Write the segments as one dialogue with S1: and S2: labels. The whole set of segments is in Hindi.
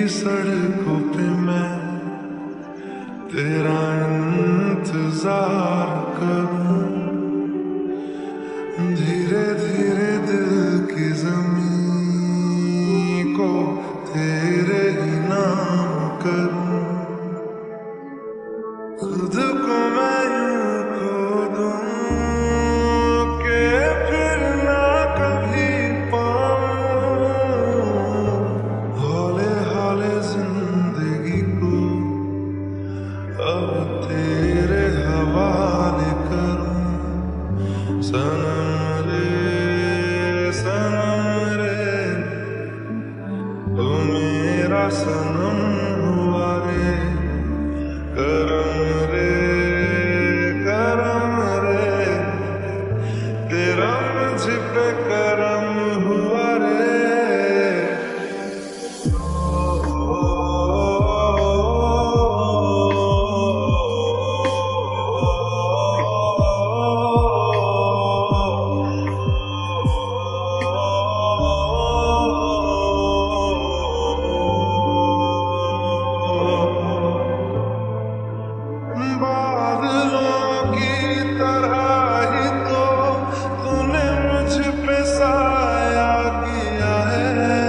S1: सड़कों पे मैं तेरा इंतजार करूं, धीरे धीरे दिल की ज़मीं को तेरे ही नाम करूं, खुद को मैं यूं खो दूं कि फिर ना कभी पाऊं, हौले हौले जिंदगी को अब तेरे हवाले करूं। सनम रे तू मेरा सनम हुआ रे, करम रे तेरा मुझ पे करम हुआ रे। बादलों की तरह ही तो तूने मुझ पे साया किया है,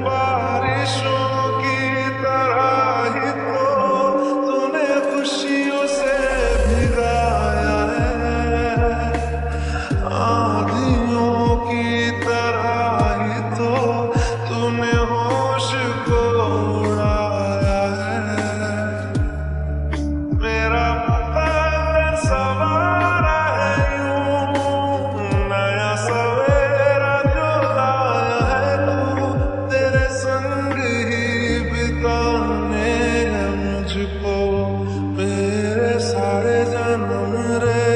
S1: बारिशों की तरह ही तो तूने खुशियों से भिगाया है, आंधियों की तरह ही तो तूने होश को उड़ाया है। मेरा बदन सवारा है यूं, नया सवेरा जो लाया है तू, तेरे संग ही बिताने हैं मुझको मेरे सारे जन्म रे।